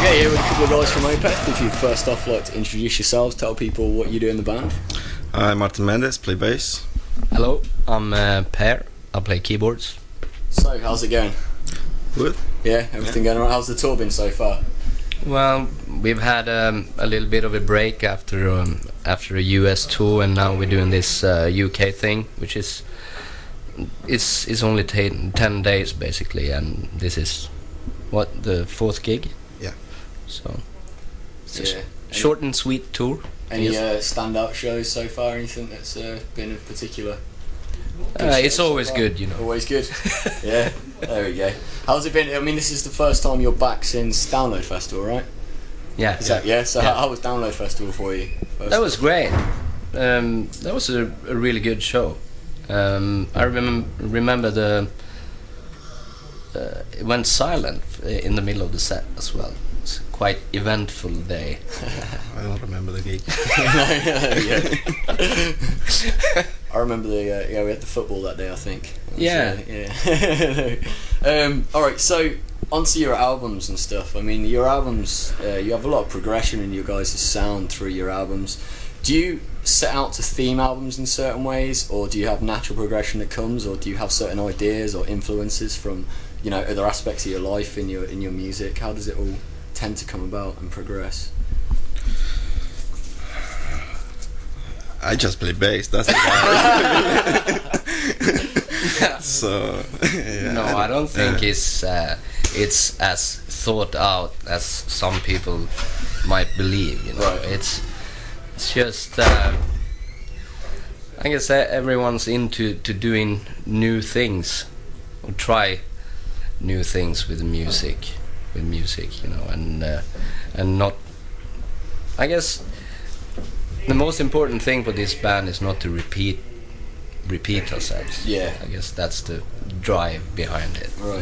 Yeah, here with a couple of guys from Opeth. If you'd first off like to introduce yourselves, tell people what you do in the band. I'm Martin Mendes, play bass. Hello, I'm Per. I play keyboards. So, how's it going? Good. Yeah, everything going alright? How's the tour been so far? Well, we've had a little bit of a break after a US tour, and now we're doing this UK thing, which is it's only 10 days basically, and this is the fourth gig. Yeah. So it's Yeah. a short and sweet tour. Any Yes. standout shows so far? Anything that's been of particular? It's shows always so far? good, you know. Always good. Yeah, there we go. How's it been? I mean, this is the first time you're back since Download Festival, right? Yeah. Is that, yeah? So Yeah. How was Download Festival for you? That was great. That was a really good show. I remember it went silent in the middle of the set as well. It's a quite eventful day. I don't remember the gig. Yeah. I remember we had the football that day, I think. Yeah. All right, so onto your albums and stuff. I mean, your albums, you have a lot of progression in your guys' sound through your albums. Do you set out to theme albums in certain ways, or do you have natural progression that comes, or do you have certain ideas or influences from, you know, other aspects of your life in your music? How does it all tend to come about and progress? I just play bass, that's the guy. So, yeah. No, I don't think it's as thought out as some people might believe. You know, Right. it's just I guess everyone's into doing new things, or try new things with music, you know, and not. I guess the most important thing for this band is not to repeat ourselves. Yeah. I guess that's the drive behind it. Right. You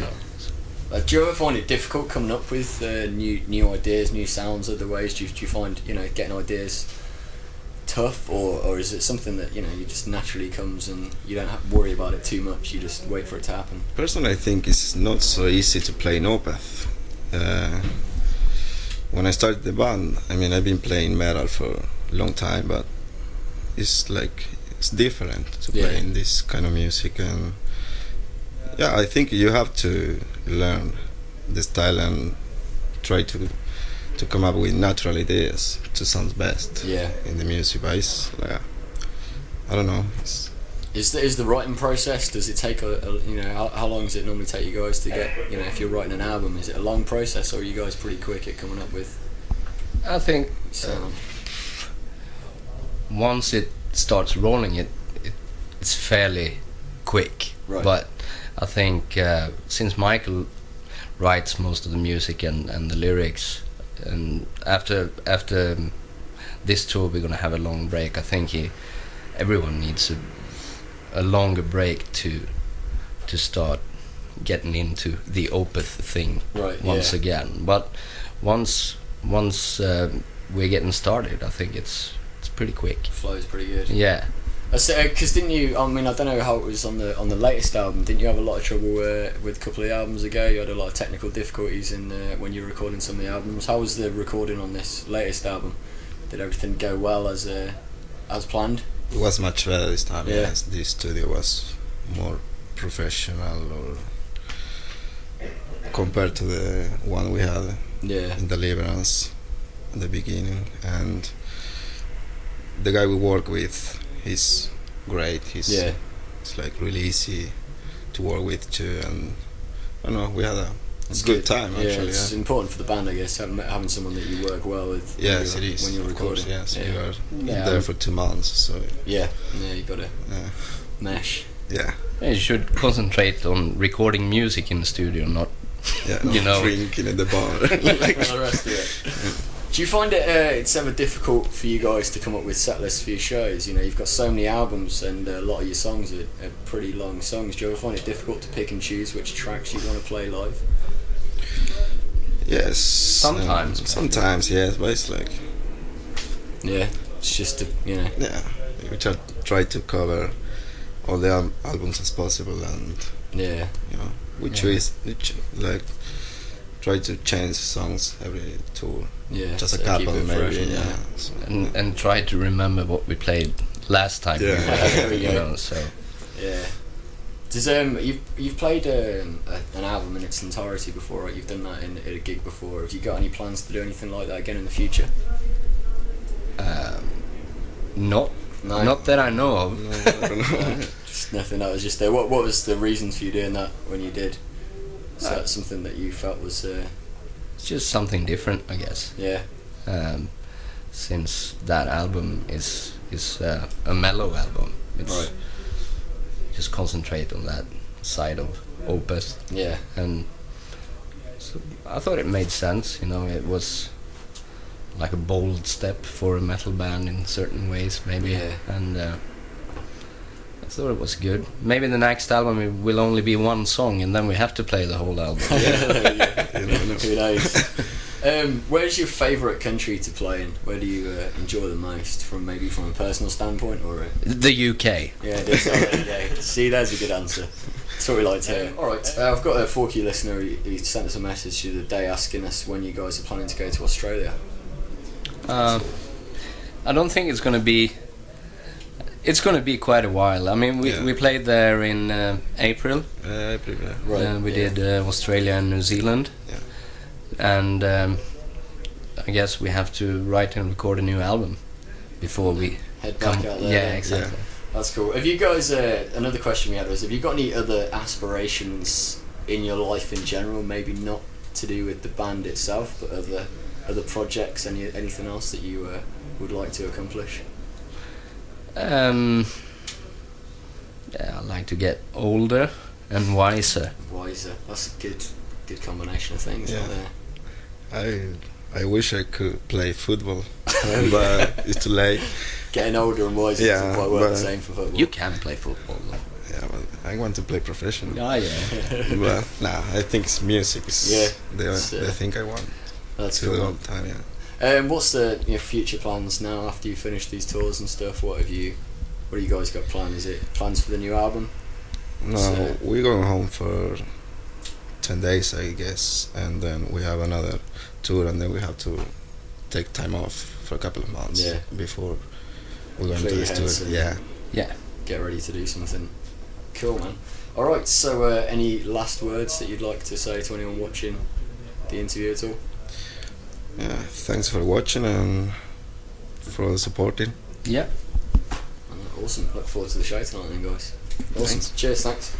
know. Do you ever find it difficult coming up with new ideas, new sounds, other ways? Do you find, you know, getting ideas tough, or is it something that, you know, you just naturally comes and you don't have to worry about it too much, you just wait for it to happen? Personally, I think it's not so easy to play in Opeth. When I started the band, I mean, I've been playing metal for a long time, but it's different to play in this kind of music, and yeah, I think you have to learn the style and try to come up with natural ideas to sound best in the music. But it's like, I don't know. Is the writing process, does it take you know, how long does it normally take you guys to get, you know, if you're writing an album, is it a long process, or are you guys pretty quick at coming up with I think sound? once it starts rolling, it's fairly quick. Right. But I think since Michael writes most of the music and the lyrics, and after this tour we're gonna have a long break. I think everyone needs a longer break to start getting into the Opeth thing once again. But once we're getting started, I think it's pretty quick. Flows pretty good. Yeah. Because didn't you? I mean, I don't know how it was on the latest album. Didn't you have a lot of trouble with a couple of albums ago? You had a lot of technical difficulties in when you were recording some of the albums. How was the recording on this latest album? Did everything go well as planned? It was much better this time. Yeah. Yes, this studio was more professional, or compared to the one we had in Deliverance at the beginning. And the guy we work with, he's great. It's like really easy to work with too, and I don't know, we had a good time actually. It's important for the band, I guess, having someone that you work well with. Yes, it is. When you're recording. Course, yes, you are Yeah. there for 2 months, so Yeah, you gotta mesh. yeah. You should concentrate on recording music in the studio, not you know, drinking in the bar. Like the rest of it. Do you find it's ever difficult for you guys to come up with set lists for your shows? You know, you've got so many albums, and a lot of your songs are pretty long songs. Do you ever find it difficult to pick and choose which tracks you want to play live? Yes. Sometimes. Yes, but it's like it's just you know. Yeah, we try to cover all the albums as possible, and Yeah. you know, we choose like try to change songs every tour. Yeah, Just a so keep couple it maybe. fresh, Yeah. So, And try to remember what we played last time. Yeah. There we You go. know, so Yeah. Does you've played an album in its entirety before, right? You've done that at a gig before. Have you got any plans to do anything like that again in the future? not No. not that I know of. no, I don't know. Just nothing. That was just there. What was the reasons for you doing that when you did? Is that something that you felt was It's just something different, I guess. yeah. Since that album is a mellow album, it's Right. just concentrate on that side of Opeth, Yeah. and so I thought it made sense. You know, it was like a bold step for a metal band in certain ways, maybe, Yeah. and I thought it was good. Maybe the next album it will only be one song, and then we have to play the whole album. You never know. Who knows? Where's your favourite country to play in? Where do you enjoy the most, from a personal standpoint, or? The UK. Yeah, it is. Yeah. See, there's a good answer. That's what we like to hear. All right, I've got a Forky listener. He sent us a message the other day asking us when you guys are planning to go to Australia. I don't think it's gonna be. It's gonna be quite a while. I mean, we played there in April. April, yeah. Right. We yeah. did Australia and New Zealand. Yeah. And I guess we have to write and record a new album before we Head back out there. Yeah, exactly. That's cool. Have you guys? Another question we had was: have you got any other aspirations in your life in general? Maybe not to do with the band itself, but other projects. Anything else that you would like to accomplish? Yeah, I like to get older and wiser. Wiser. That's a good combination of things. Yeah. Right there. I wish I could play football, but it's too late. Getting older and wiser Yeah, doesn't quite work the but- same for football. You can play football. Yeah, but I want to play professional. Yeah. But nah, I think it's music. Yeah, the it's, thing I want That's to do all cool. the time. Yeah. What's the future plans now after you finish these tours and stuff? What do you guys got planned? Is it plans for the new album? No, So- we're going home for 10 days, I guess, and then we have another tour, and then we have to take time off for a couple of months Yeah. before we're going Clear to your this heads tour. and- Yeah. Yeah. Get ready to do something. Cool, man. All right. So, any last words that you'd like to say to anyone watching the interview at all? Yeah. Thanks for watching and for supporting. Yeah. Awesome. Look forward to the show tonight, then, guys. Awesome. Thanks. Cheers. Thanks.